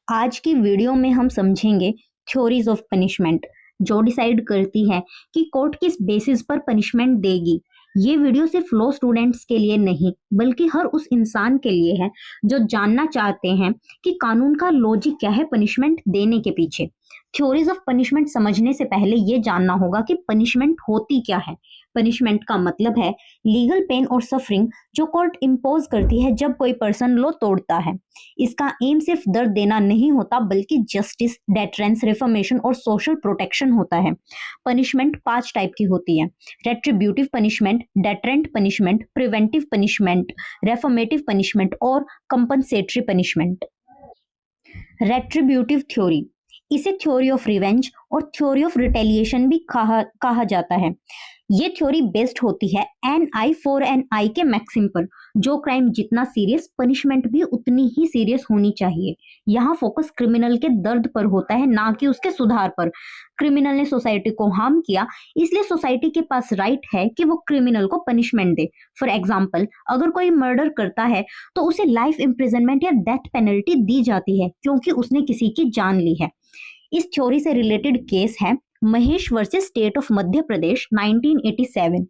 आज की वीडियो में हम समझेंगे थ्योरीज ऑफ पनिशमेंट जो डिसाइड करती है कि कोर्ट किस बेसिस पर पनिशमेंट देगी। ये वीडियो सिर्फ लॉ स्टूडेंट्स के लिए नहीं बल्कि हर उस इंसान के लिए है जो जानना चाहते हैं कि कानून का लॉजिक क्या है पनिशमेंट देने के पीछे। थ्योरीज ऑफ पनिशमेंट समझने से पहले ये जानना होगा कि पनिशमेंट होती क्या है। पनिशमेंट का मतलब है लीगल पेन और सफरिंग जो कोर्ट इम्पोज करती है जब कोई पर्सन लॉ तोड़ता है। इसका एम सिर्फ दर्द देना नहीं होता बल्कि जस्टिस, डेटरेंस, रिफॉर्मेशन और सोशल प्रोटेक्शन होता है। पनिशमेंट 5 टाइप की होती है: retributive punishment, deterrent punishment, preventive punishment, reformative punishment और कंपनसेटरी पनिशमेंट। रेट्रिब्यूटिव थ्योरी, इसे थ्योरी ऑफ रिवेंज और थ्योरी ऑफ रिटेलिएशन भी कहा जाता है। ये थ्योरी बेस्ड होती है an eye for an eye के मैक्सिम पर। जो क्राइम जितना सीरियस, पनिशमेंट भी उतनी ही सीरियस होनी चाहिए। यहाँ फोकस क्रिमिनल के दर्द पर होता है, ना कि उसके सुधार पर। क्रिमिनल ने सोसाइटी को हार्म किया, इसलिए सोसाइटी के पास राइट है कि वो क्रिमिनल को पनिशमेंट दे। फॉर एग्जाम्पल, अगर कोई मर्डर करता है तो उसे लाइफ इम्प्रिजनमेंट या डेथ पेनल्टी दी जाती है क्योंकि उसने किसी की जान ली है। इस थ्योरी से रिलेटेड केस है Mahesh versus state of Madhya Pradesh 1987।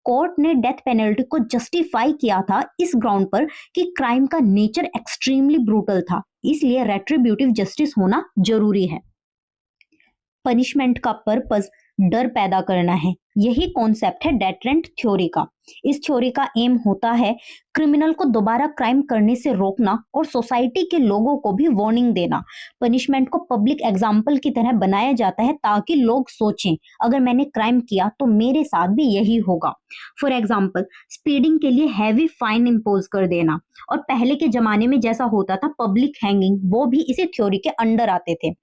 Court ने डेथ पेनल्टी को जस्टिफाई किया था इस ग्राउंड पर कि क्राइम का नेचर एक्सट्रीमली ब्रूटल था, इसलिए रेट्रिब्यूटिव जस्टिस होना जरूरी है। पनिशमेंट का पर्पस डर पैदा करना है, यही कॉन्सेप्ट है डेटरेंट थ्योरी का। इस थ्योरी का एम होता है क्रिमिनल को दोबारा क्राइम करने से रोकना और सोसाइटी के लोगों को भी वार्निंग देना। पनिशमेंट को पब्लिक एग्जाम्पल की तरह बनाया जाता है ताकि लोग सोचें, अगर मैंने क्राइम किया तो मेरे साथ भी यही होगा। फॉर एग्जाम्पल, स्पीडिंग के लिए हैवी फाइन इम्पोज कर देना, और पहले के जमाने में जैसा होता था पब्लिक हैंगिंग, वो भी इसी थ्योरी के अंडर आते थे।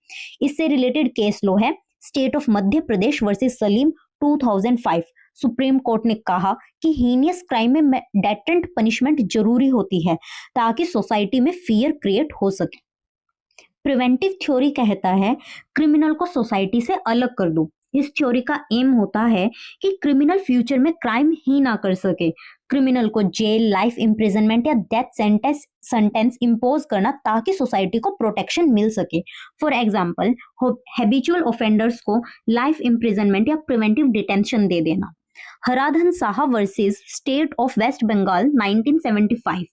इससे रिलेटेड केस लो है state of Madhya Pradesh versus Salim 2005। Supreme court ने कहा कि हीनियस क्राइम में डेटरेंट पनिशमेंट जरूरी होती है ताकि सोसाइटी में फियर क्रिएट हो सके। प्रिवेंटिव थ्योरी कहता है क्रिमिनल को सोसाइटी से अलग कर दो। इस थ्योरी का एम होता है कि क्रिमिनल फ्यूचर में क्राइम ही ना कर सके। क्रिमिनल को जेल, लाइफ इम्प्रिजनमेंट या डेथ सेंटेंस इम्पोज करना ताकि सोसाइटी को प्रोटेक्शन मिल सके। फॉर एग्जाम्पल, हैबिचुअल ऑफेंडर्स को लाइफ इम्प्रिजनमेंट या प्रिवेंटिव डिटेंशन दे देना। Haradhan Saha versus state of West Bengal 1975।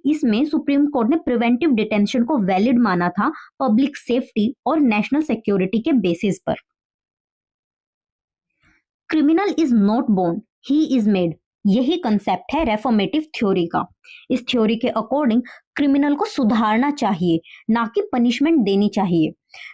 इसमें सुप्रीम कोर्ट ने प्रिवेंटिव डिटेंशन को वैलिड माना था पब्लिक सेफ्टी और नेशनल सिक्योरिटी के बेसिस पर। Criminal is not born, he is made, यही कंसेप्ट है रेफॉर्मेटिव थ्योरी का। इस थ्योरी के अकॉर्डिंग क्रिमिनल को सुधारना चाहिए, ना कि पनिशमेंट देनी चाहिए।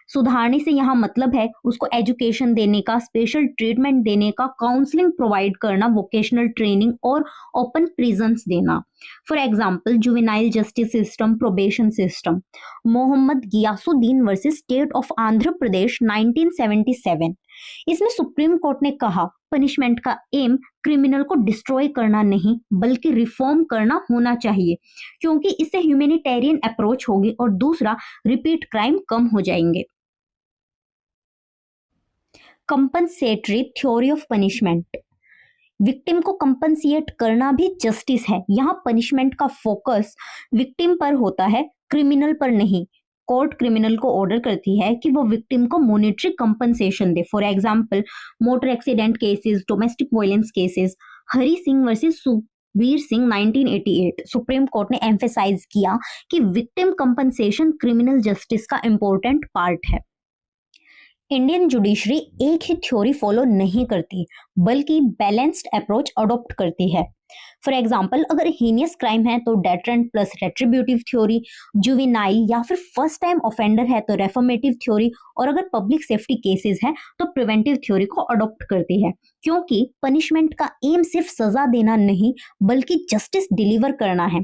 सुधारने से यहाँ मतलब है उसको एजुकेशन देने का, स्पेशल ट्रीटमेंट देने का, काउंसलिंग प्रोवाइड करना, वोकेशनल ट्रेनिंग और ओपन प्रिजन्स देना। For example, juvenile justice system, probation system. Mohammed Giasuddin versus state of Andhra Pradesh 1977। इसमें सुप्रीम कोर्ट ने कहा पनिशमेंट का एम क्रिमिनल को डिस्ट्रॉय करना नहीं बल्कि रिफॉर्म करना होना चाहिए, क्योंकि इससे ह्यूमैनिटेरियन अप्रोच होगी और दूसरा, रिपीट क्राइम कम हो जाएंगे। Compensatory theory of punishment, victim को कंपनसिएट करना भी जस्टिस है। यहाँ पनिशमेंट का फोकस विक्टिम पर होता है, क्रिमिनल पर नहीं। कोर्ट क्रिमिनल को ऑर्डर करती है कि वो विक्टिम को monetary compensation they. For example, motor accident cases, domestic violence cases. Hari Singh versus Sukhbir Singh 1988। Supreme court ने एम्फेसाइज किया कि विक्टिम कंपनसेशन क्रिमिनल जस्टिस का इंपॉर्टेंट पार्ट है। इंडियन जुडिशरी एक ही थ्योरी फॉलो नहीं करती बल्कि बैलेंस्ड अप्रोच अडॉप्ट करती है। फॉर एग्जाम्पल, अगर हीनियस क्राइम है तो डेटरेंट प्लस रेट्रिब्यूटिव थ्योरी, जुवेनाइल या फिर फर्स्ट टाइम ऑफेंडर है तो रेफॉर्मेटिव थ्योरी, और अगर पब्लिक सेफ्टी केसेस है तो प्रिवेंटिव थ्योरी को अडॉप्ट करती है। क्योंकि पनिशमेंट का एम सिर्फ सजा देना नहीं बल्कि जस्टिस डिलीवर करना है।